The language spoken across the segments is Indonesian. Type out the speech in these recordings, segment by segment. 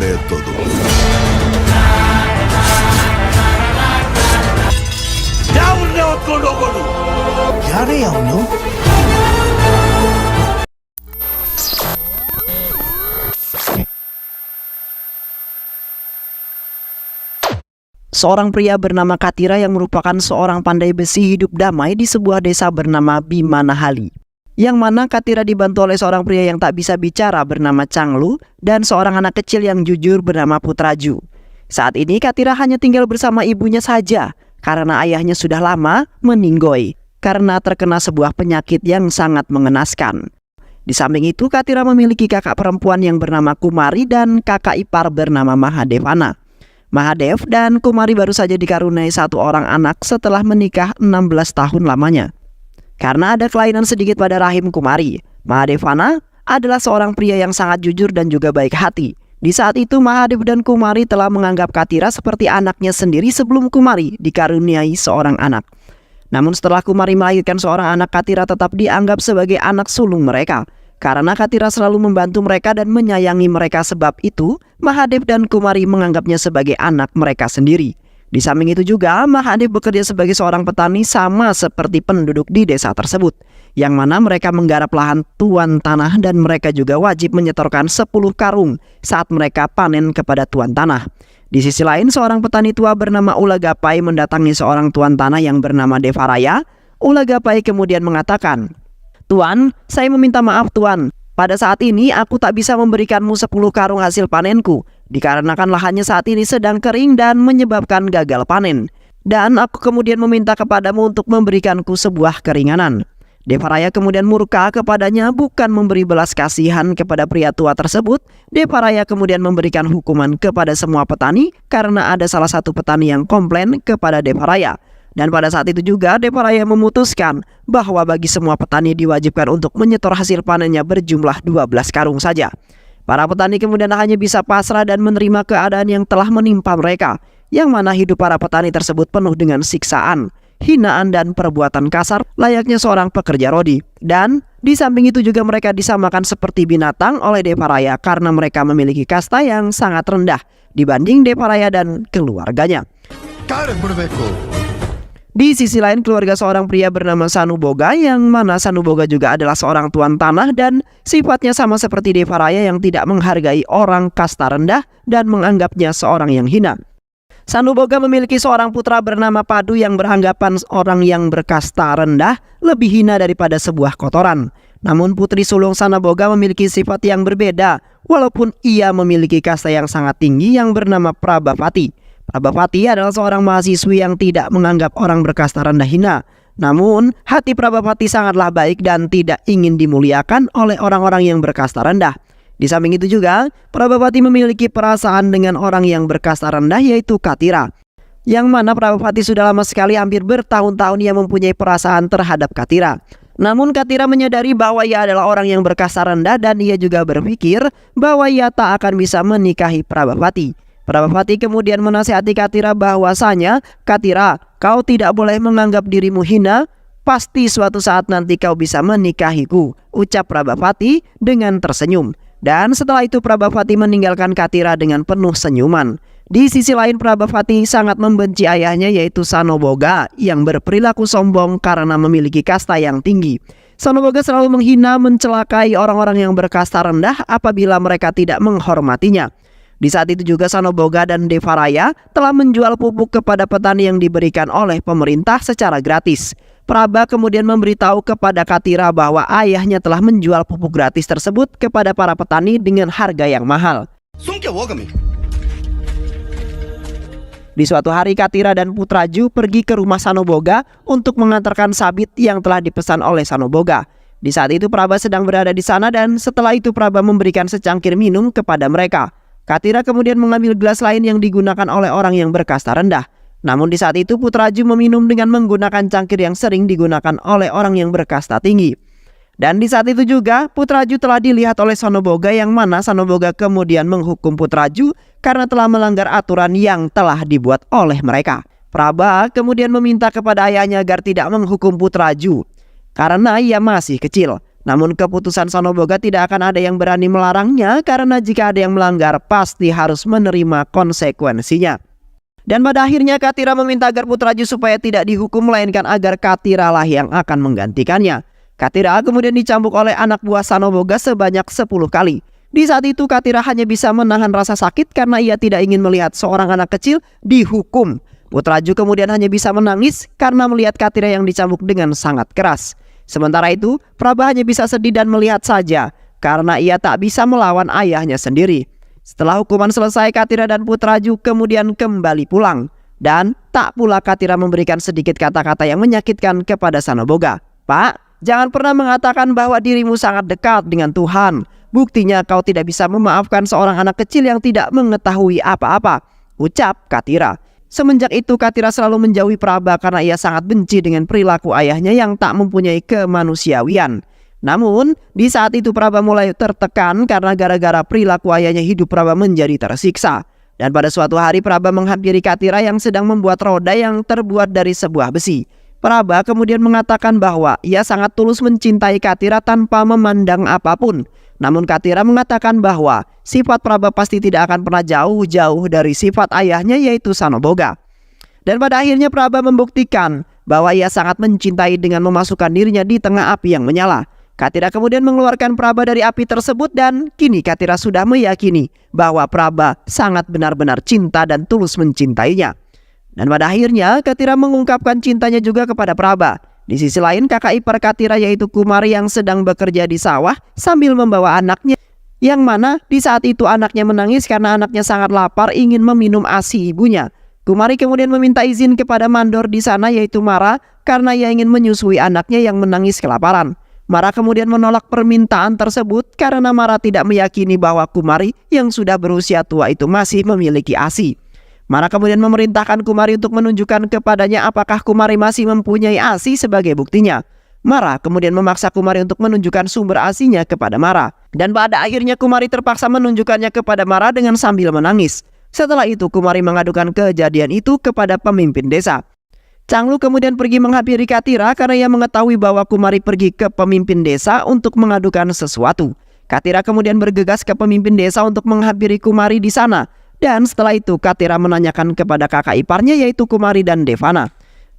ನಡೆಯುತ್ತದೆ. ಯಾವನ್ನೇ ಹೊತ್ಕೊಂಡು ಹೋಗೋದು? ಯಾರೇ ಅವನು? Seorang pria bernama Katira yang merupakan seorang pandai besi hidup damai di sebuah desa bernama Bimanahali. Yang mana Katira dibantu oleh seorang pria yang tak bisa bicara bernama Changlu dan seorang anak kecil yang jujur bernama Putraju. Saat ini Katira hanya tinggal bersama ibunya saja karena ayahnya sudah lama meninggoy karena terkena sebuah penyakit yang sangat mengenaskan. Di samping itu Katira memiliki kakak perempuan yang bernama Kumari dan kakak ipar bernama Mahadevana. Mahadev dan Kumari baru saja dikaruniai satu orang anak setelah menikah 16 tahun lamanya. Karena ada kelainan sedikit pada rahim Kumari, Mahadevana adalah seorang pria yang sangat jujur dan juga baik hati. Di saat itu Mahadev dan Kumari telah menganggap Katira seperti anaknya sendiri sebelum Kumari dikaruniai seorang anak. Namun setelah Kumari melahirkan seorang anak, Katira tetap dianggap sebagai anak sulung mereka. Karena Katira selalu membantu mereka dan menyayangi mereka, sebab itu Mahadev dan Kumari menganggapnya sebagai anak mereka sendiri. Di samping itu juga Mahadev bekerja sebagai seorang petani sama seperti penduduk di desa tersebut, yang mana mereka menggarap lahan tuan tanah dan mereka juga wajib menyetorkan 10 karung saat mereka panen kepada tuan tanah. Di sisi lain seorang petani tua bernama Ulagapai mendatangi seorang tuan tanah yang bernama Devaraya. Ulagapai kemudian mengatakan, "Tuan, saya meminta maaf Tuan. Pada saat ini aku tak bisa memberikanmu 10 karung hasil panenku, dikarenakan lahannya saat ini sedang kering dan menyebabkan gagal panen. Dan aku kemudian meminta kepadamu untuk memberikanku sebuah keringanan." Devaraya kemudian murka kepadanya, bukan memberi belas kasihan kepada pria tua tersebut. Devaraya kemudian memberikan hukuman kepada semua petani karena ada salah satu petani yang komplain kepada Devaraya. Dan pada saat itu juga Devaraya memutuskan bahwa bagi semua petani diwajibkan untuk menyetor hasil panennya berjumlah 12 karung saja. Para petani kemudian hanya bisa pasrah dan menerima keadaan yang telah menimpa mereka, yang mana hidup para petani tersebut penuh dengan siksaan, hinaan dan perbuatan kasar layaknya seorang pekerja rodi. Dan di samping itu juga mereka disamakan seperti binatang oleh Devaraya karena mereka memiliki kasta yang sangat rendah dibanding Devaraya dan keluarganya. Di sisi lain keluarga seorang pria bernama Sanuboga, yang mana Sanuboga juga adalah seorang tuan tanah dan sifatnya sama seperti Devaraya yang tidak menghargai orang kasta rendah dan menganggapnya seorang yang hina. Sanuboga memiliki seorang putra bernama Padu yang beranggapan orang yang berkasta rendah lebih hina daripada sebuah kotoran. Namun putri sulung Sanuboga memiliki sifat yang berbeda, walaupun ia memiliki kasta yang sangat tinggi yang bernama Prabhavati. Prabhavati adalah seorang mahasiswi yang tidak menganggap orang berkasta rendah hina. Namun, hati Prabhavati sangatlah baik dan tidak ingin dimuliakan oleh orang-orang yang berkasta rendah. Di samping itu juga, Prabhavati memiliki perasaan dengan orang yang berkasta rendah, yaitu Katira. Yang mana Prabhavati sudah lama sekali, hampir bertahun-tahun ia mempunyai perasaan terhadap Katira. Namun Katira menyadari bahwa ia adalah orang yang berkasta rendah dan ia juga berpikir bahwa ia tak akan bisa menikahi Prabhavati. Prabhavati kemudian menasihati Katira bahwasanya, "Katira, kau tidak boleh menganggap dirimu hina, pasti suatu saat nanti kau bisa menikahiku," ucap Prabhavati dengan tersenyum. Dan setelah itu Prabhavati meninggalkan Katira dengan penuh senyuman. Di sisi lain Prabhavati sangat membenci ayahnya, yaitu Sanoboga, yang berperilaku sombong karena memiliki kasta yang tinggi. Sanoboga selalu menghina, mencelakai orang-orang yang berkasta rendah apabila mereka tidak menghormatinya. Di saat itu juga Sanoboga dan Devaraya telah menjual pupuk kepada petani yang diberikan oleh pemerintah secara gratis. Praba kemudian memberitahu kepada Katira bahwa ayahnya telah menjual pupuk gratis tersebut kepada para petani dengan harga yang mahal. Di suatu hari Katira dan Putraju pergi ke rumah Sanoboga untuk mengantarkan sabit yang telah dipesan oleh Sanoboga. Di saat itu Praba sedang berada di sana dan setelah itu Praba memberikan secangkir minum kepada mereka. Katira kemudian mengambil gelas lain yang digunakan oleh orang yang berkasta rendah. Namun di saat itu Putraju meminum dengan menggunakan cangkir yang sering digunakan oleh orang yang berkasta tinggi. Dan di saat itu juga Putraju telah dilihat oleh Sanoboga, yang mana Sanoboga kemudian menghukum Putraju karena telah melanggar aturan yang telah dibuat oleh mereka. Praba kemudian meminta kepada ayahnya agar tidak menghukum Putraju karena ia masih kecil. Namun keputusan Sanoboga tidak akan ada yang berani melarangnya karena jika ada yang melanggar pasti harus menerima konsekuensinya. Dan pada akhirnya Katira meminta agar Putraju supaya tidak dihukum melainkan agar Katira lah yang akan menggantikannya. Katira kemudian dicambuk oleh anak buah Sanoboga sebanyak 10 kali. Di saat itu Katira hanya bisa menahan rasa sakit karena ia tidak ingin melihat seorang anak kecil dihukum. Putraju kemudian hanya bisa menangis karena melihat Katira yang dicambuk dengan sangat keras. Sementara itu, Praba hanya bisa sedih dan melihat saja karena ia tak bisa melawan ayahnya sendiri. Setelah hukuman selesai, Katira dan Putraju kemudian kembali pulang. Dan tak pula Katira memberikan sedikit kata-kata yang menyakitkan kepada Sanoboga. "Pak, jangan pernah mengatakan bahwa dirimu sangat dekat dengan Tuhan. Buktinya kau tidak bisa memaafkan seorang anak kecil yang tidak mengetahui apa-apa," ucap Katira. Semenjak itu Katira selalu menjauhi Praba karena ia sangat benci dengan perilaku ayahnya yang tak mempunyai kemanusiawian. Namun di saat itu Praba mulai tertekan karena gara-gara perilaku ayahnya hidup Praba menjadi tersiksa. Dan pada suatu hari Praba menghampiri Katira yang sedang membuat roda yang terbuat dari sebuah besi. Praba kemudian mengatakan bahwa ia sangat tulus mencintai Katira tanpa memandang apapun. Namun Katira mengatakan bahwa sifat Praba pasti tidak akan pernah jauh-jauh dari sifat ayahnya yaitu Sanoboga. Dan pada akhirnya Praba membuktikan bahwa ia sangat mencintai dengan memasukkan dirinya di tengah api yang menyala. Katira kemudian mengeluarkan Praba dari api tersebut dan kini Katira sudah meyakini bahwa Praba sangat benar-benar cinta dan tulus mencintainya. Dan pada akhirnya Katira mengungkapkan cintanya juga kepada Praba. Di sisi lain kakak ipar Katira yaitu Kumari yang sedang bekerja di sawah sambil membawa anaknya, yang mana di saat itu anaknya menangis karena anaknya sangat lapar ingin meminum ASI ibunya. Kumari kemudian meminta izin kepada mandor di sana yaitu Mara karena ia ingin menyusui anaknya yang menangis kelaparan. Mara kemudian menolak permintaan tersebut karena Mara tidak meyakini bahwa Kumari yang sudah berusia tua itu masih memiliki ASI. Mara kemudian memerintahkan Kumari untuk menunjukkan kepadanya apakah Kumari masih mempunyai ASI sebagai buktinya. Mara kemudian memaksa Kumari untuk menunjukkan sumber ASI-nya kepada Mara. Dan pada akhirnya Kumari terpaksa menunjukkannya kepada Mara dengan sambil menangis. Setelah itu Kumari mengadukan kejadian itu kepada pemimpin desa. Canglu kemudian pergi menghampiri Katira karena ia mengetahui bahwa Kumari pergi ke pemimpin desa untuk mengadukan sesuatu. Katira kemudian bergegas ke pemimpin desa untuk menghampiri Kumari di sana. Dan setelah itu Katira menanyakan kepada kakak iparnya yaitu Kumari dan Devana.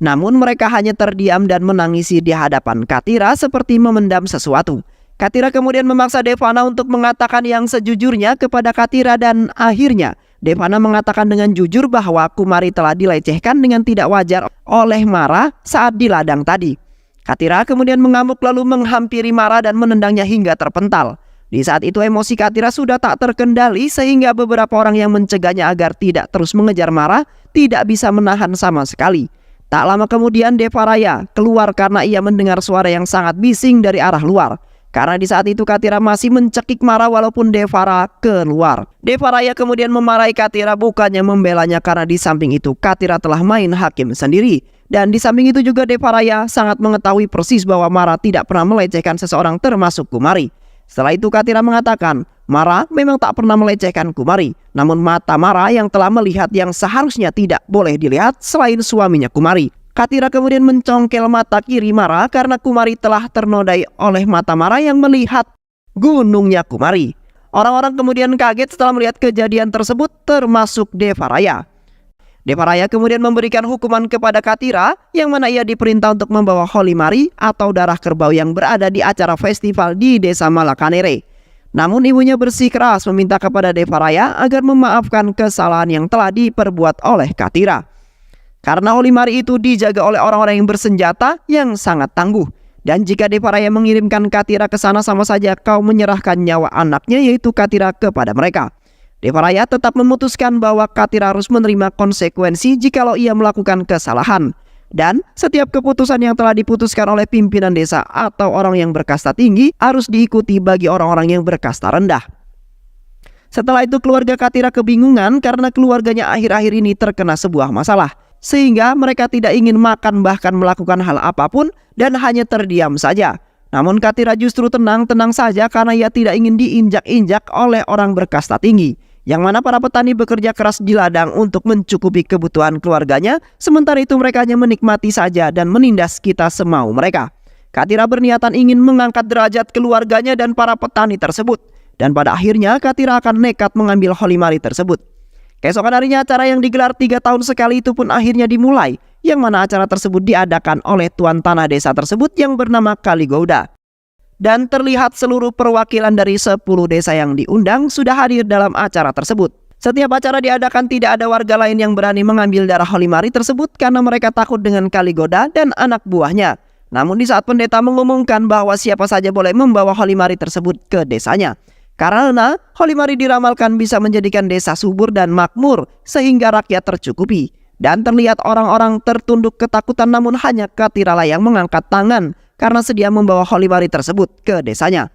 Namun mereka hanya terdiam dan menangisi di hadapan Katira seperti memendam sesuatu. Katira kemudian memaksa Devana untuk mengatakan yang sejujurnya kepada Katira dan akhirnya Devana mengatakan dengan jujur bahwa Kumari telah dilecehkan dengan tidak wajar oleh Mara saat di ladang tadi. Katira kemudian mengamuk lalu menghampiri Mara dan menendangnya hingga terpental. Di saat itu emosi Katira sudah tak terkendali sehingga beberapa orang yang mencegahnya agar tidak terus mengejar Mara tidak bisa menahan sama sekali. Tak lama kemudian Devaraya keluar karena ia mendengar suara yang sangat bising dari arah luar. Karena di saat itu Katira masih mencekik Mara walaupun Devara keluar. Devaraya kemudian memarahi Katira bukannya membelanya karena di samping itu Katira telah main hakim sendiri. Dan di samping itu juga Devaraya sangat mengetahui persis bahwa Mara tidak pernah melecehkan seseorang termasuk Kumari. Setelah itu Katira mengatakan, Mara memang tak pernah melecehkan Kumari. Namun mata Mara yang telah melihat yang seharusnya tidak boleh dilihat selain suaminya Kumari. Katira kemudian mencongkel mata kiri Mara karena Kumari telah ternodai oleh mata Mara yang melihat gunungnya Kumari. Orang-orang kemudian kaget setelah melihat kejadian tersebut termasuk Devaraya. Devaraya kemudian memberikan hukuman kepada Katira yang mana ia diperintah untuk membawa Holy Mari atau darah kerbau yang berada di acara festival di desa Malakanere. Namun ibunya bersikeras meminta kepada Devaraya agar memaafkan kesalahan yang telah diperbuat oleh Katira. Karena Holy Mari itu dijaga oleh orang-orang yang bersenjata yang sangat tangguh. Dan jika Devaraya mengirimkan Katira ke sana sama saja kau menyerahkan nyawa anaknya yaitu Katira kepada mereka. Devaraya tetap memutuskan bahwa Katira harus menerima konsekuensi jikalau ia melakukan kesalahan. Dan setiap keputusan yang telah diputuskan oleh pimpinan desa atau orang yang berkasta tinggi harus diikuti bagi orang-orang yang berkasta rendah. Setelah itu keluarga Katira kebingungan karena keluarganya akhir-akhir ini terkena sebuah masalah. Sehingga mereka tidak ingin makan bahkan melakukan hal apapun dan hanya terdiam saja. Namun Katira justru tenang-tenang saja karena ia tidak ingin diinjak-injak oleh orang berkasta tinggi. Yang mana para petani bekerja keras di ladang untuk mencukupi kebutuhan keluarganya. Sementara itu mereka hanya menikmati saja dan menindas kita semau mereka. Katira berniatan ingin mengangkat derajat keluarganya dan para petani tersebut. Dan pada akhirnya Katira akan nekat mengambil Holimari tersebut. Keesokan harinya acara yang digelar 3 tahun sekali itu pun akhirnya dimulai, yang mana acara tersebut diadakan oleh tuan tanah desa tersebut yang bernama Kaligauda. Dan terlihat seluruh perwakilan dari 10 desa yang diundang sudah hadir dalam acara tersebut. Setiap acara diadakan tidak ada warga lain yang berani mengambil darah Holimari tersebut karena mereka takut dengan Kaligauda dan anak buahnya. Namun di saat pendeta mengumumkan bahwa siapa saja boleh membawa Holimari tersebut ke desanya, karena Holimari diramalkan bisa menjadikan desa subur dan makmur sehingga rakyat tercukupi. Dan terlihat orang-orang tertunduk ketakutan, namun hanya Katira yang mengangkat tangan karena sedia membawa Holimari tersebut ke desanya.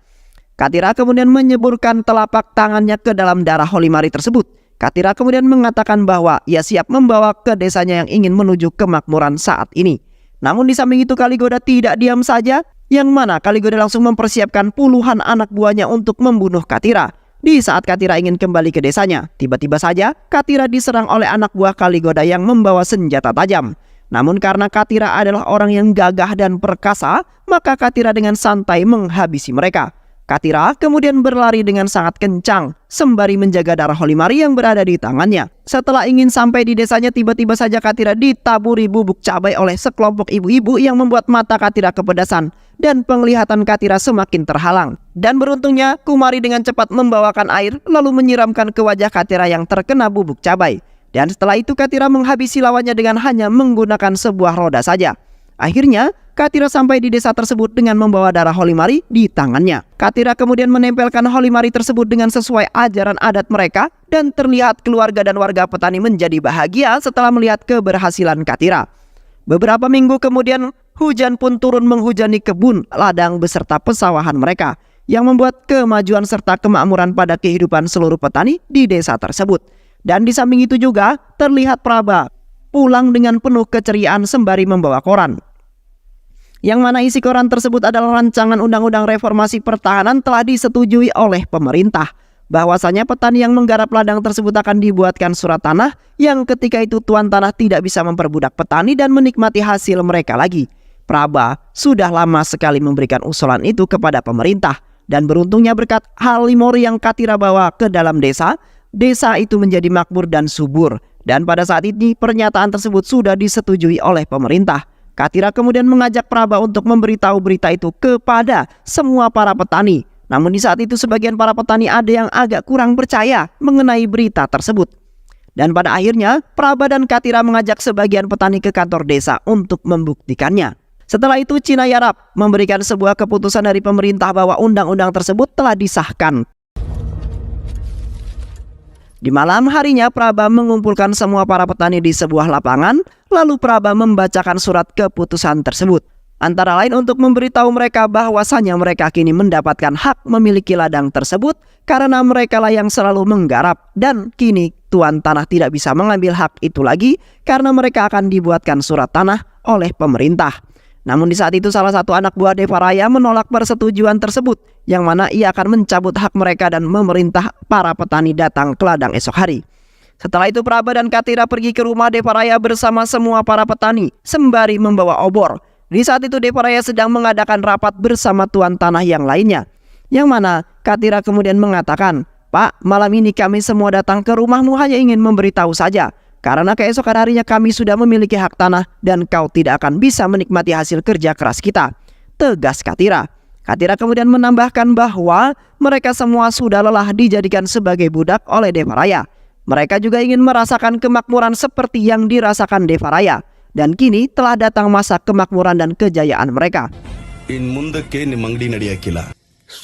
Katira kemudian menyeburkan telapak tangannya ke dalam darah Holimari tersebut. Katira kemudian mengatakan bahwa ia siap membawa ke desanya yang ingin menuju kemakmuran saat ini. Namun di samping itu Kaligauda tidak diam saja, yang mana Kaligauda langsung mempersiapkan puluhan anak buahnya untuk membunuh Katira. Di saat Katira ingin kembali ke desanya, tiba-tiba saja Katira diserang oleh anak buah Kaligauda yang membawa senjata tajam. Namun karena Katira adalah orang yang gagah dan perkasa, maka Katira dengan santai menghabisi mereka. Katira kemudian berlari dengan sangat kencang sembari menjaga darah Holimari yang berada di tangannya. Setelah ingin sampai di desanya, tiba-tiba saja Katira ditaburi bubuk cabai oleh sekelompok ibu-ibu yang membuat mata Katira kepedasan dan penglihatan Katira semakin terhalang. Dan beruntungnya Kumari dengan cepat membawakan air lalu menyiramkan ke wajah Katira yang terkena bubuk cabai. Dan setelah itu Katira menghabisi lawannya dengan hanya menggunakan sebuah roda saja. Akhirnya Katira sampai di desa tersebut dengan membawa darah Holimari di tangannya. Katira kemudian menempelkan Holimari tersebut dengan sesuai ajaran adat mereka, dan terlihat keluarga dan warga petani menjadi bahagia setelah melihat keberhasilan Katira. Beberapa minggu kemudian hujan pun turun menghujani kebun, ladang beserta pesawahan mereka, yang membuat kemajuan serta kemakmuran pada kehidupan seluruh petani di desa tersebut. Dan di samping itu juga terlihat Praba pulang dengan penuh keceriaan sembari membawa koran, yang mana isi koran tersebut adalah rancangan undang-undang reformasi pertahanan telah disetujui oleh pemerintah. Bahwasanya petani yang menggarap ladang tersebut akan dibuatkan surat tanah, yang ketika itu tuan tanah tidak bisa memperbudak petani dan menikmati hasil mereka lagi. Praba sudah lama sekali memberikan usulan itu kepada pemerintah, dan beruntungnya berkat Holimari yang Katira bawa ke dalam desa, desa itu menjadi makmur dan subur. Dan pada saat ini pernyataan tersebut sudah disetujui oleh pemerintah. Katira kemudian mengajak Praba untuk memberitahu berita itu kepada semua para petani. Namun di saat itu sebagian para petani ada yang agak kurang percaya mengenai berita tersebut. Dan pada akhirnya Praba dan Katira mengajak sebagian petani ke kantor desa untuk membuktikannya. Setelah itu Cinayarap memberikan sebuah keputusan dari pemerintah bahwa undang-undang tersebut telah disahkan. Di malam harinya Praba mengumpulkan semua para petani di sebuah lapangan, lalu Praba membacakan surat keputusan tersebut. Antara lain untuk memberitahu mereka bahwasannya mereka kini mendapatkan hak memiliki ladang tersebut karena merekalah yang selalu menggarap, dan kini tuan tanah tidak bisa mengambil hak itu lagi karena mereka akan dibuatkan surat tanah oleh pemerintah. Namun di saat itu salah satu anak buah Devaraya menolak persetujuan tersebut, yang mana ia akan mencabut hak mereka dan memerintah para petani datang ke ladang esok hari. Setelah itu Praba dan Katira pergi ke rumah Devaraya bersama semua para petani sembari membawa obor. Di saat itu Devaraya sedang mengadakan rapat bersama tuan tanah yang lainnya, yang mana Katira kemudian mengatakan, "Pak, malam ini kami semua datang ke rumahmu hanya ingin memberitahu saja, karena keesokan harinya kami sudah memiliki hak tanah dan kau tidak akan bisa menikmati hasil kerja keras kita," tegas Katira. Katira kemudian menambahkan bahwa mereka semua sudah lelah dijadikan sebagai budak oleh Devaraya. Mereka juga ingin merasakan kemakmuran seperti yang dirasakan Devaraya. Dan kini telah datang masa kemakmuran dan kejayaan mereka. In ಮುಂದಕ್ಕೆ ನಿಮ್ಮ ಅಂಗಡಿ ನಡೆಯಕ್ಕಿಲ್ಲ.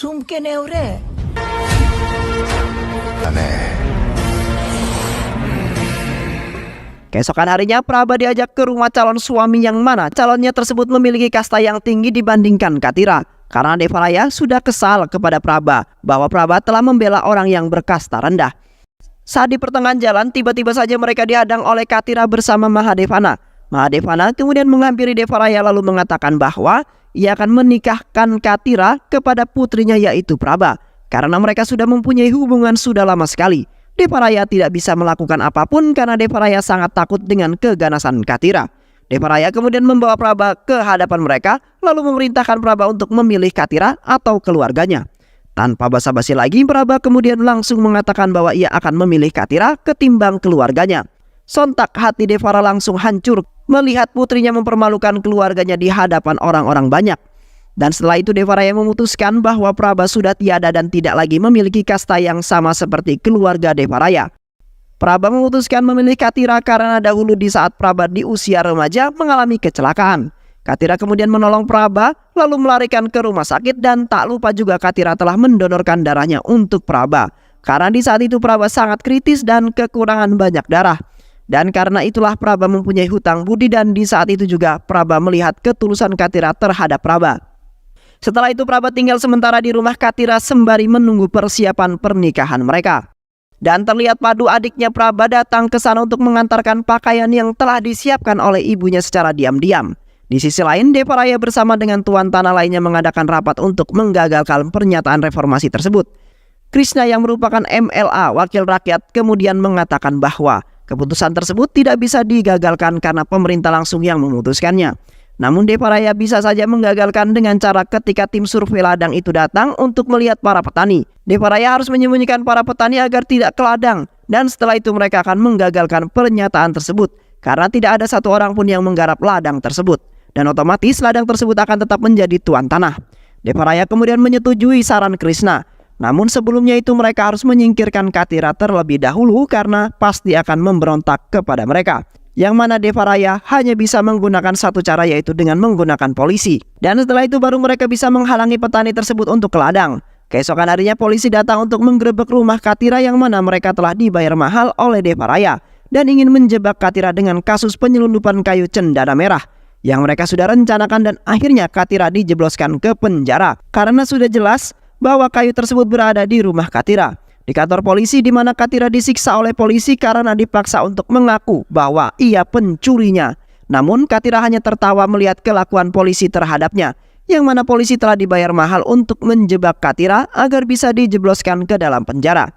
ಸುಮ್ಕೆನೆ ಅವ್ರೆ. Keesokan harinya Praba diajak ke rumah calon suami, yang mana calonnya tersebut memiliki kasta yang tinggi dibandingkan Katira. Karena Devaraya sudah kesal kepada Praba bahwa Praba telah membela orang yang berkasta rendah. Saat di pertengahan jalan, tiba-tiba saja mereka dihadang oleh Katira bersama Mahadevana. Mahadevana kemudian menghampiri Devaraya lalu mengatakan bahwa ia akan menikahkan Katira kepada putrinya yaitu Praba. Karena mereka sudah mempunyai hubungan sudah lama sekali. Devaraya tidak bisa melakukan apapun karena Devaraya sangat takut dengan keganasan Katira. Devaraya kemudian membawa Praba ke hadapan mereka, lalu memerintahkan Praba untuk memilih Katira atau keluarganya. Tanpa basa-basi lagi, Praba kemudian langsung mengatakan bahwa ia akan memilih Katira ketimbang keluarganya. Sontak hati Devara langsung hancur melihat putrinya mempermalukan keluarganya di hadapan orang-orang banyak. Dan setelah itu Devaraya memutuskan bahwa Praba sudah tiada dan tidak lagi memiliki kasta yang sama seperti keluarga Devaraya. Praba memutuskan memilih Katira karena dahulu di saat Praba di usia remaja mengalami kecelakaan. Katira kemudian menolong Praba lalu melarikan ke rumah sakit, dan tak lupa juga Katira telah mendonorkan darahnya untuk Praba. Karena di saat itu Praba sangat kritis dan kekurangan banyak darah. Dan karena itulah Praba mempunyai hutang budi, dan di saat itu juga Praba melihat ketulusan Katira terhadap Praba. Setelah itu Praba tinggal sementara di rumah Katira sembari menunggu persiapan pernikahan mereka. Dan terlihat Padu adiknya Praba datang ke sana untuk mengantarkan pakaian yang telah disiapkan oleh ibunya secara diam-diam. Di sisi lain, Devaraya bersama dengan tuan tanah lainnya mengadakan rapat untuk menggagalkan pernyataan reformasi tersebut. Krishna yang merupakan MLA wakil rakyat kemudian mengatakan bahwa keputusan tersebut tidak bisa digagalkan karena pemerintah langsung yang memutuskannya. Namun Devaraya bisa saja menggagalkan dengan cara ketika tim survei ladang itu datang untuk melihat para petani. Devaraya harus menyembunyikan para petani agar tidak ke ladang, dan setelah itu mereka akan menggagalkan pernyataan tersebut karena tidak ada satu orang pun yang menggarap ladang tersebut, dan otomatis ladang tersebut akan tetap menjadi tuan tanah. Devaraya kemudian menyetujui saran Krishna. Namun sebelumnya itu mereka harus menyingkirkan Katira terlebih dahulu karena pasti akan memberontak kepada mereka. Yang mana Devaraya hanya bisa menggunakan satu cara, yaitu dengan menggunakan polisi. Dan setelah itu baru mereka bisa menghalangi petani tersebut untuk ke ladang. Keesokan harinya polisi datang untuk menggerebek rumah Katira yang mana mereka telah dibayar mahal oleh Devaraya dan ingin menjebak Katira dengan kasus penyelundupan kayu cendana merah yang mereka sudah rencanakan, dan akhirnya Katira dijebloskan ke penjara karena sudah jelas bahwa kayu tersebut berada di rumah Katira. Di kantor polisi di mana Katira disiksa oleh polisi karena dipaksa untuk mengaku bahwa ia pencurinya. Namun Katira hanya tertawa melihat kelakuan polisi terhadapnya, yang mana polisi telah dibayar mahal untuk menjebak Katira agar bisa dijebloskan ke dalam penjara.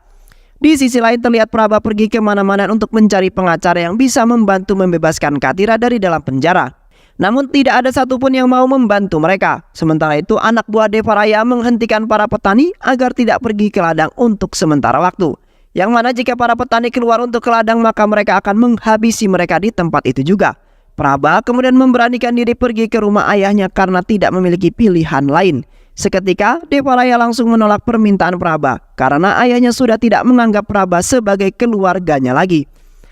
Di sisi lain terlihat Praba pergi kemana-mana untuk mencari pengacara yang bisa membantu membebaskan Katira dari dalam penjara. Namun tidak ada satupun yang mau membantu mereka. Sementara itu anak buah Devaraya menghentikan para petani agar tidak pergi ke ladang untuk sementara waktu. Yang mana jika para petani keluar untuk ke ladang maka mereka akan menghabisi mereka di tempat itu juga. Praba kemudian memberanikan diri pergi ke rumah ayahnya karena tidak memiliki pilihan lain. Seketika Devaraya langsung menolak permintaan Praba karena ayahnya sudah tidak menganggap Praba sebagai keluarganya lagi.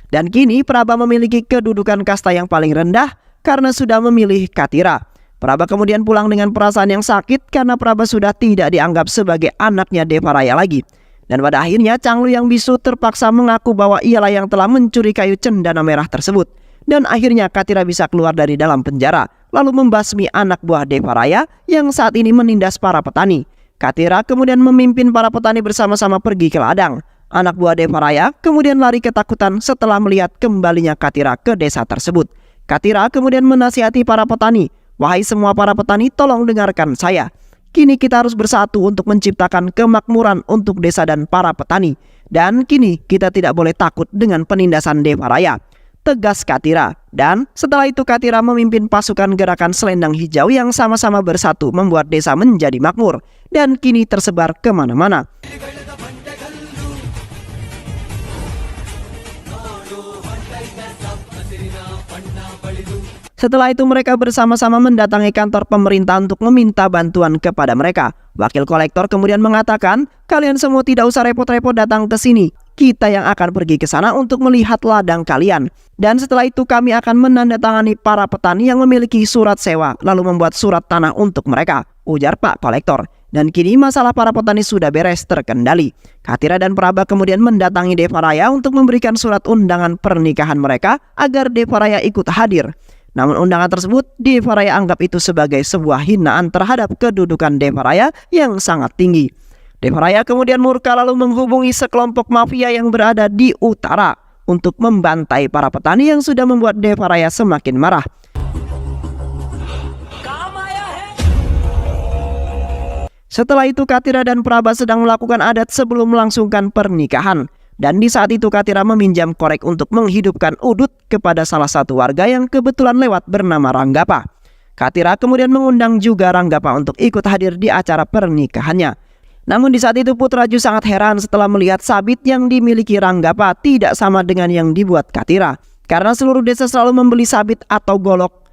Dan kini Praba memiliki kedudukan kasta yang paling rendah karena sudah memilih Katira. Praba kemudian pulang dengan perasaan yang sakit karena Praba sudah tidak dianggap sebagai anaknya Devaraya lagi. Dan pada akhirnya Changlu yang bisu terpaksa mengaku bahwa ialah yang telah mencuri kayu cendana merah tersebut. Dan akhirnya Katira bisa keluar dari dalam penjara lalu membasmi anak buah Devaraya yang saat ini menindas para petani. Katira kemudian memimpin para petani bersama-sama pergi ke ladang. Anak buah Devaraya kemudian lari ketakutan setelah melihat kembalinya Katira ke desa tersebut. Katira kemudian menasihati para petani, "Wahai semua para petani, tolong dengarkan saya. Kini kita harus bersatu untuk menciptakan kemakmuran untuk desa dan para petani. Dan kini kita tidak boleh takut dengan penindasan Devaraya," tegas Katira. Dan setelah itu Katira memimpin pasukan gerakan Selendang Hijau yang sama-sama bersatu membuat desa menjadi makmur dan kini tersebar kemana-mana. Setelah itu mereka bersama-sama mendatangi kantor pemerintah untuk meminta bantuan kepada mereka. Wakil kolektor kemudian mengatakan, "Kalian semua tidak usah repot-repot datang ke sini. Kita yang akan pergi ke sana untuk melihat ladang kalian. Dan setelah itu kami akan menandatangani para petani yang memiliki surat sewa lalu membuat surat tanah untuk mereka," ujar Pak Kolektor. Dan kini masalah para petani sudah beres terkendali. Katira dan Praba kemudian mendatangi Devaraya untuk memberikan surat undangan pernikahan mereka agar Devaraya ikut hadir. Namun undangan tersebut Devaraya anggap itu sebagai sebuah hinaan terhadap kedudukan Devaraya yang sangat tinggi. Devaraya kemudian murka lalu menghubungi sekelompok mafia yang berada di utara untuk membantai para petani yang sudah membuat Devaraya semakin marah. Setelah itu Katira dan Praba sedang melakukan adat sebelum melangsungkan pernikahan. Dan di saat itu Katira meminjam korek untuk menghidupkan udut kepada salah satu warga yang kebetulan lewat bernama Ranggapa. Katira kemudian mengundang juga Ranggapa untuk ikut hadir di acara pernikahannya. Namun di saat itu Putraju sangat heran setelah melihat sabit yang dimiliki Ranggapa tidak sama dengan yang dibuat Katira. Karena seluruh desa selalu membeli sabit atau golok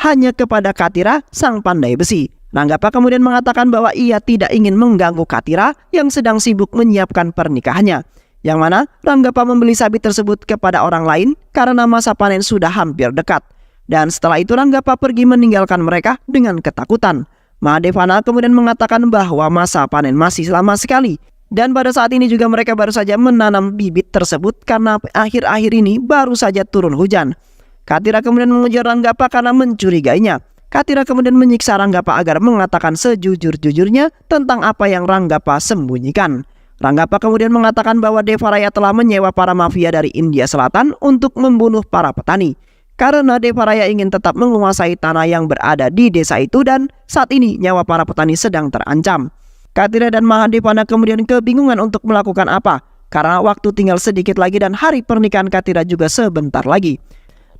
hanya kepada Katira, sang pandai besi. Ranggapa kemudian mengatakan bahwa ia tidak ingin mengganggu Katira yang sedang sibuk menyiapkan pernikahannya. Yang mana Ranggapa membeli sabit tersebut kepada orang lain karena masa panen sudah hampir dekat. Dan setelah itu Ranggapa pergi meninggalkan mereka dengan ketakutan. Mahadevana kemudian mengatakan bahwa masa panen masih lama sekali. Dan pada saat ini juga mereka baru saja menanam bibit tersebut karena akhir-akhir ini baru saja turun hujan. Katira kemudian mengejar Ranggapa karena mencurigainya. Katira kemudian menyiksa Ranggapa agar mengatakan sejujur-jujurnya tentang apa yang Ranggapa sembunyikan. Ranggapa kemudian mengatakan bahwa Devaraya telah menyewa para mafia dari India Selatan untuk membunuh para petani. Karena Devaraya ingin tetap menguasai tanah yang berada di desa itu dan saat ini nyawa para petani sedang terancam. Katira dan Mahadevana kemudian kebingungan untuk melakukan apa karena waktu tinggal sedikit lagi dan hari pernikahan Katira juga sebentar lagi.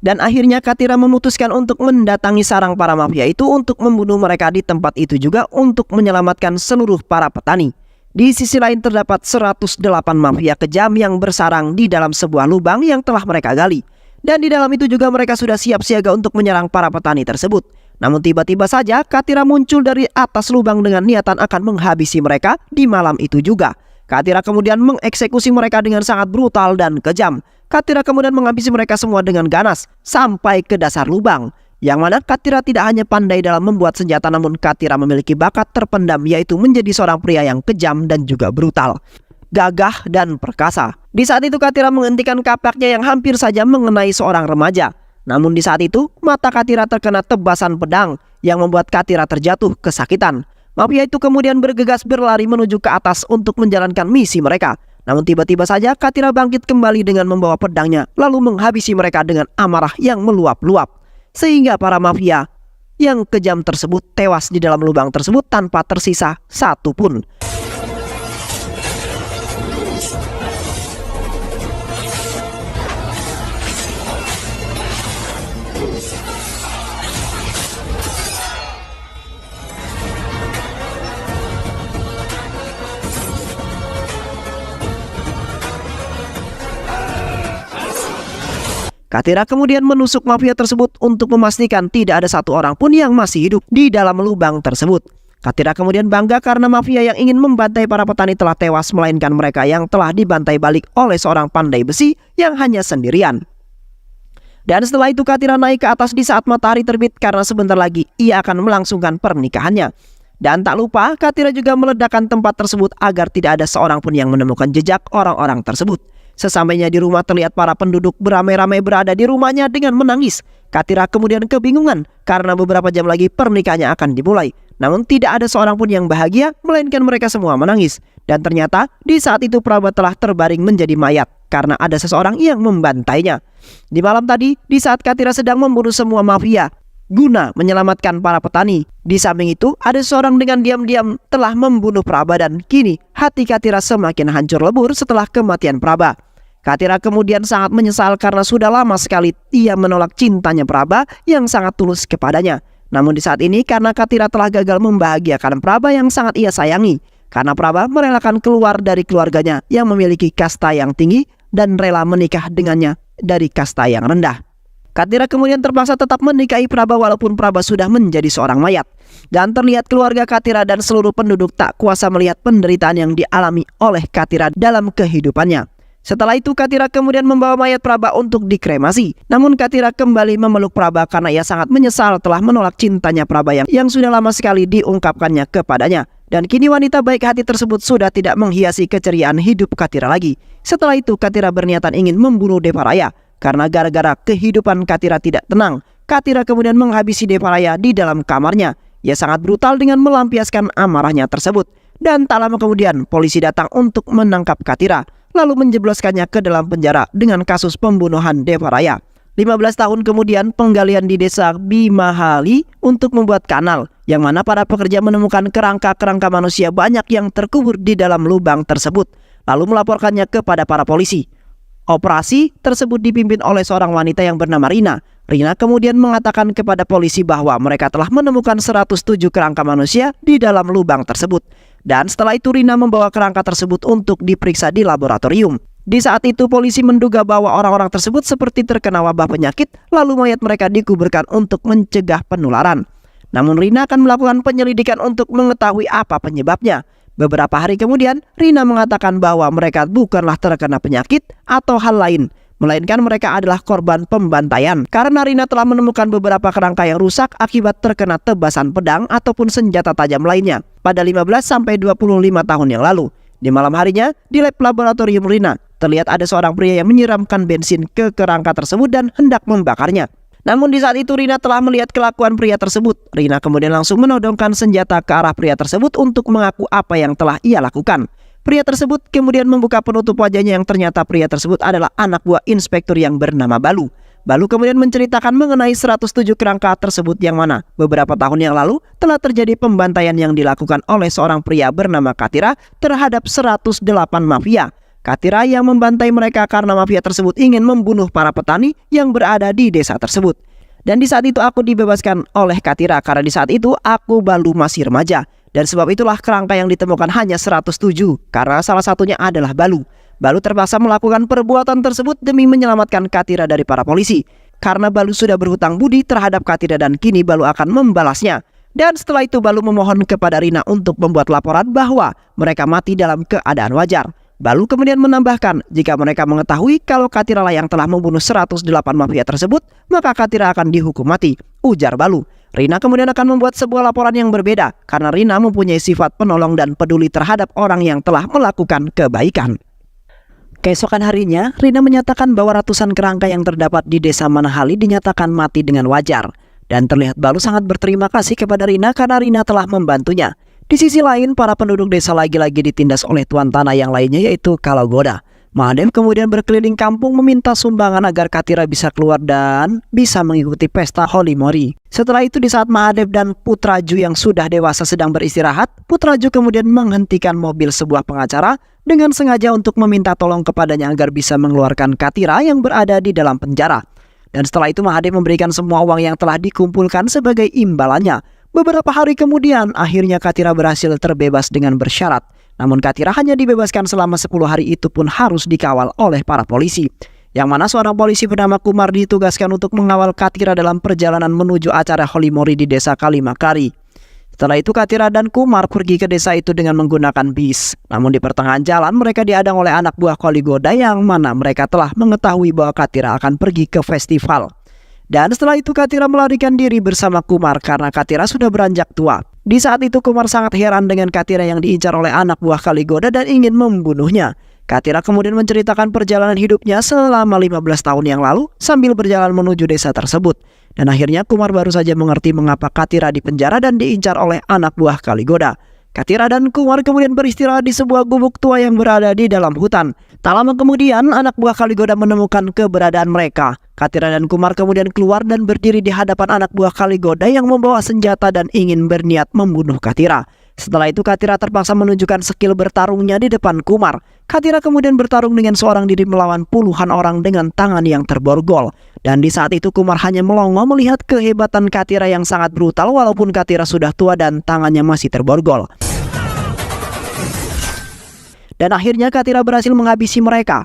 Dan akhirnya Katira memutuskan untuk mendatangi sarang para mafia itu untuk membunuh mereka di tempat itu juga untuk menyelamatkan seluruh para petani. Di sisi lain terdapat 108 mafia kejam yang bersarang di dalam sebuah lubang yang telah mereka gali. Dan di dalam itu juga mereka sudah siap siaga untuk menyerang para petani tersebut. Namun tiba-tiba saja Katira muncul dari atas lubang dengan niatan akan menghabisi mereka di malam itu juga. Katira kemudian mengeksekusi mereka dengan sangat brutal dan kejam. Katira kemudian menghabisi mereka semua dengan ganas sampai ke dasar lubang. Yang mana Katira tidak hanya pandai dalam membuat senjata, namun Katira memiliki bakat terpendam, yaitu menjadi seorang pria yang kejam dan juga brutal, gagah dan perkasa. Di saat itu Katira menghentikan kapaknya yang hampir saja mengenai seorang remaja. Namun di saat itu mata Katira terkena tebasan pedang yang membuat Katira terjatuh kesakitan. Mafia itu kemudian bergegas berlari menuju ke atas untuk menjalankan misi mereka. Namun tiba-tiba saja Katira bangkit kembali dengan membawa pedangnya lalu menghabisi mereka dengan amarah yang meluap-luap. Sehingga para mafia yang kejam tersebut tewas di dalam lubang tersebut tanpa tersisa satu pun. Katira kemudian menusuk mafia tersebut untuk memastikan tidak ada satu orang pun yang masih hidup di dalam lubang tersebut. Katira kemudian bangga karena mafia yang ingin membantai para petani telah tewas, melainkan mereka yang telah dibantai balik oleh seorang pandai besi yang hanya sendirian. Dan setelah itu Katira naik ke atas di saat matahari terbit karena sebentar lagi ia akan melangsungkan pernikahannya. Dan tak lupa Katira juga meledakkan tempat tersebut agar tidak ada seorang pun yang menemukan jejak orang-orang tersebut. Sesampainya di rumah terlihat para penduduk beramai-ramai berada di rumahnya dengan menangis. Katira kemudian kebingungan karena beberapa jam lagi pernikahannya akan dimulai. Namun tidak ada seorang pun yang bahagia, melainkan mereka semua menangis. Dan ternyata di saat itu Praba telah terbaring menjadi mayat karena ada seseorang yang membantainya. Di malam tadi, di saat Katira sedang membunuh semua mafia guna menyelamatkan para petani, di samping itu ada seorang dengan diam-diam telah membunuh Praba dan kini hati Katira semakin hancur lebur setelah kematian Praba. Katira kemudian sangat menyesal karena sudah lama sekali ia menolak cintanya Praba yang sangat tulus kepadanya. Namun di saat ini karena Katira telah gagal membahagiakan Praba yang sangat ia sayangi, karena Praba merelakan keluar dari keluarganya yang memiliki kasta yang tinggi dan rela menikah dengannya dari kasta yang rendah. Katira kemudian terpaksa tetap menikahi Praba walaupun Praba sudah menjadi seorang mayat. Dan terlihat keluarga Katira dan seluruh penduduk tak kuasa melihat penderitaan yang dialami oleh Katira dalam kehidupannya. Setelah itu Katira kemudian membawa mayat Praba untuk dikremasi. Namun Katira kembali memeluk Praba karena ia sangat menyesal telah menolak cintanya Praba yang sudah lama sekali diungkapkannya kepadanya. Dan kini wanita baik hati tersebut sudah tidak menghiasi keceriaan hidup Katira lagi. Setelah itu Katira berniatan ingin membunuh Devaraya. Karena gara-gara kehidupan Katira tidak tenang, Katira kemudian menghabisi Devaraya di dalam kamarnya. Ia sangat brutal dengan melampiaskan amarahnya tersebut. Dan tak lama kemudian polisi datang untuk menangkap Katira, lalu menjebloskannya ke dalam penjara dengan kasus pembunuhan Devaraya. 15 tahun kemudian penggalian di desa Bimahali untuk membuat kanal, yang mana para pekerja menemukan kerangka-kerangka manusia banyak yang terkubur di dalam lubang tersebut. lalu melaporkannya kepada para polisi. Operasi tersebut dipimpin oleh seorang wanita yang bernama Rina. Rina kemudian mengatakan kepada polisi bahwa mereka telah menemukan 107 kerangka manusia di dalam lubang tersebut. Dan setelah itu Rina membawa kerangka tersebut untuk diperiksa di laboratorium. Di saat itu polisi menduga bahwa orang-orang tersebut seperti terkena wabah penyakit, lalu mayat mereka dikuburkan untuk mencegah penularan. Namun Rina akan melakukan penyelidikan untuk mengetahui apa penyebabnya. Beberapa hari kemudian, Rina mengatakan bahwa mereka bukanlah terkena penyakit atau hal lain, melainkan mereka adalah korban pembantaian. Karena Rina telah menemukan beberapa kerangka yang rusak akibat terkena tebasan pedang ataupun senjata tajam lainnya pada 15-25 tahun yang lalu. Di malam harinya, di lab laboratorium Rina, terlihat ada seorang pria yang menyiramkan bensin ke kerangka tersebut dan hendak membakarnya. Namun di saat itu Rina telah melihat kelakuan pria tersebut. Rina kemudian langsung menodongkan senjata ke arah pria tersebut untuk mengaku apa yang telah ia lakukan. Pria tersebut kemudian membuka penutup wajahnya yang ternyata pria tersebut adalah anak buah inspektur yang bernama Balu. Balu kemudian menceritakan mengenai 107 kerangka tersebut yang mana beberapa tahun yang lalu telah terjadi pembantaian yang dilakukan oleh seorang pria bernama Katira terhadap 108 mafia. Katira yang membantai mereka karena mafia tersebut ingin membunuh para petani yang berada di desa tersebut. Dan di saat itu aku dibebaskan oleh Katira karena di saat itu aku Balu masih remaja. Dan sebab itulah kerangka yang ditemukan hanya 107 karena salah satunya adalah Balu. Balu terpaksa melakukan perbuatan tersebut demi menyelamatkan Katira dari para polisi. Karena Balu sudah berhutang budi terhadap Katira dan kini Balu akan membalasnya. Dan setelah itu Balu memohon kepada Rina untuk membuat laporan bahwa mereka mati dalam keadaan wajar. Balu kemudian menambahkan jika mereka mengetahui kalau Katira lah yang telah membunuh 108 mafia tersebut, maka Katira akan dihukum mati, ujar Balu. Rina kemudian akan membuat sebuah laporan yang berbeda karena Rina mempunyai sifat penolong dan peduli terhadap orang yang telah melakukan kebaikan. Keesokan harinya, Rina menyatakan bahwa ratusan kerangka yang terdapat di desa Manahali dinyatakan mati dengan wajar. Dan terlihat Balu sangat berterima kasih kepada Rina karena Rina telah membantunya. Di sisi lain, para penduduk desa lagi-lagi ditindas oleh tuan tanah yang lainnya yaitu Kalagoda. Mahadev kemudian berkeliling kampung meminta sumbangan agar Katira bisa keluar dan bisa mengikuti pesta Holy Mori. Setelah itu di saat Mahadev dan Putraju yang sudah dewasa sedang beristirahat, Putraju kemudian menghentikan mobil sebuah pengacara dengan sengaja untuk meminta tolong kepadanya agar bisa mengeluarkan Katira yang berada di dalam penjara. Dan setelah itu Mahadev memberikan semua uang yang telah dikumpulkan sebagai imbalannya. Beberapa hari kemudian akhirnya Katira berhasil terbebas dengan bersyarat. Namun Katira hanya dibebaskan selama 10 hari, itu pun harus dikawal oleh para polisi. Yang mana seorang polisi bernama Kumar ditugaskan untuk mengawal Katira dalam perjalanan menuju acara Holy Mori di desa Kalimakari. Setelah itu Katira dan Kumar pergi ke desa itu dengan menggunakan bis. Namun di pertengahan jalan mereka dihadang oleh anak buah Kaligoda yang mana mereka telah mengetahui bahwa Katira akan pergi ke festival. Dan setelah itu Katira melarikan diri bersama Kumar karena Katira sudah beranjak tua. Di saat itu Kumar sangat heran dengan Katira yang diincar oleh anak buah Kaligoda dan ingin membunuhnya. Katira kemudian menceritakan perjalanan hidupnya selama 15 tahun yang lalu sambil berjalan menuju desa tersebut. Dan akhirnya Kumar baru saja mengerti mengapa Katira dipenjara dan diincar oleh anak buah Kaligoda. Katira dan Kumar kemudian beristirahat di sebuah gubuk tua yang berada di dalam hutan. Tak lama kemudian anak buah Kaligoda menemukan keberadaan mereka. Katira dan Kumar kemudian keluar dan berdiri di hadapan anak buah Kaligoda yang membawa senjata dan ingin berniat membunuh Katira. Setelah itu Katira terpaksa menunjukkan skill bertarungnya di depan Kumar. Katira kemudian bertarung dengan seorang diri melawan puluhan orang dengan tangan yang terborgol. Dan di saat itu Kumar hanya melongo melihat kehebatan Katira yang sangat brutal walaupun Katira sudah tua dan tangannya masih terborgol. Dan akhirnya Katira berhasil menghabisi mereka.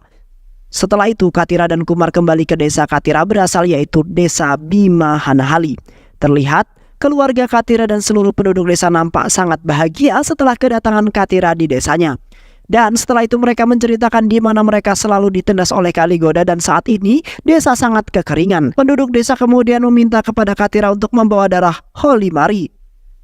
Setelah itu Katira dan Kumar kembali ke desa Katira berasal yaitu desa Bima Hanahali. Terlihat keluarga Katira dan seluruh penduduk desa nampak sangat bahagia setelah kedatangan Katira di desanya. Dan setelah itu mereka menceritakan di mana mereka selalu ditindas oleh Kaligoda dan saat ini desa sangat kekeringan. Penduduk desa kemudian meminta kepada Katira untuk membawa darah Holy Mari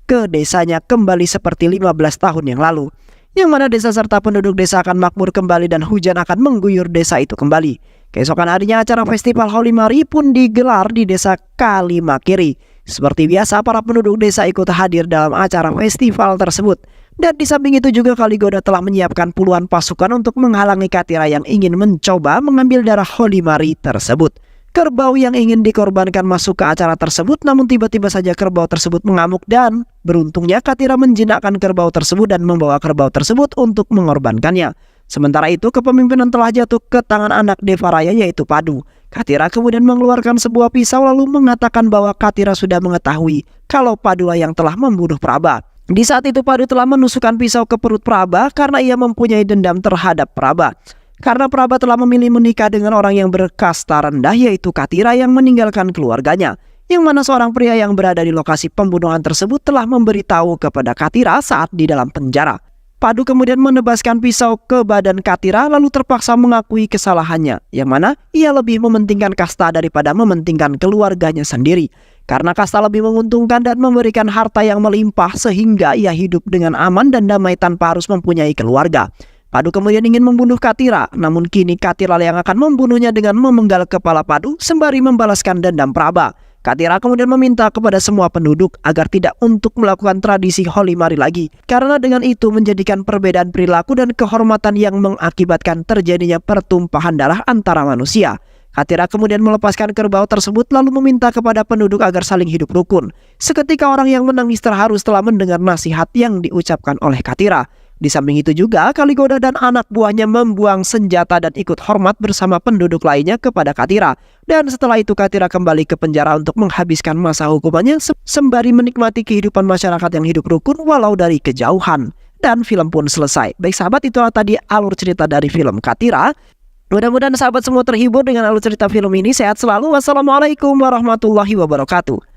ke desanya kembali seperti 15 tahun yang lalu. Yang mana desa serta penduduk desa akan makmur kembali dan hujan akan mengguyur desa itu kembali. Keesokan harinya acara festival Holy Mari pun digelar di desa Kalimakiri. Seperti biasa para penduduk desa ikut hadir dalam acara festival tersebut. Dan di samping itu juga Kaligoda telah menyiapkan puluhan pasukan untuk menghalangi Katira yang ingin mencoba mengambil darah Holy Mari tersebut. Kerbau yang ingin dikorbankan masuk ke acara tersebut, namun tiba-tiba saja kerbau tersebut mengamuk dan beruntungnya Katira menjinakkan kerbau tersebut dan membawa kerbau tersebut untuk mengorbankannya. Sementara itu, kepemimpinan telah jatuh ke tangan anak Devaraya yaitu Padu. Katira kemudian mengeluarkan sebuah pisau lalu mengatakan bahwa Katira sudah mengetahui kalau Padulah yang telah membunuh Praba. Di saat itu Padu telah menusukkan pisau ke perut Praba karena ia mempunyai dendam terhadap Praba. Karena Praba telah memilih menikah dengan orang yang berkasta rendah yaitu Katira yang meninggalkan keluarganya. Yang mana seorang pria yang berada di lokasi pembunuhan tersebut telah memberitahu kepada Katira saat di dalam penjara. Padu kemudian menebaskan pisau ke badan Katira lalu terpaksa mengakui kesalahannya, yang mana ia lebih mementingkan kasta daripada mementingkan keluarganya sendiri. Karena kasta lebih menguntungkan dan memberikan harta yang melimpah sehingga ia hidup dengan aman dan damai tanpa harus mempunyai keluarga. Padu kemudian ingin membunuh Katira, namun kini Katira yang akan membunuhnya dengan memenggal kepala Padu sembari membalaskan dendam Praba. Katira kemudian meminta kepada semua penduduk agar tidak untuk melakukan tradisi Holy Mari lagi, karena dengan itu menjadikan perbedaan perilaku dan kehormatan yang mengakibatkan terjadinya pertumpahan darah antara manusia. Katira kemudian melepaskan kerbau tersebut lalu meminta kepada penduduk agar saling hidup rukun. Seketika orang yang menangis terharu setelah mendengar nasihat yang diucapkan oleh Katira. Di samping itu juga Kaligoda dan anak buahnya membuang senjata dan ikut hormat bersama penduduk lainnya kepada Katira. Dan setelah itu Katira kembali ke penjara untuk menghabiskan masa hukumannya sembari menikmati kehidupan masyarakat yang hidup rukun walau dari kejauhan. Dan film pun selesai. Baik sahabat, itulah tadi alur cerita dari film Katira. Mudah-mudahan sahabat semua terhibur dengan alur cerita film ini. Sehat selalu. Wassalamualaikum warahmatullahi wabarakatuh.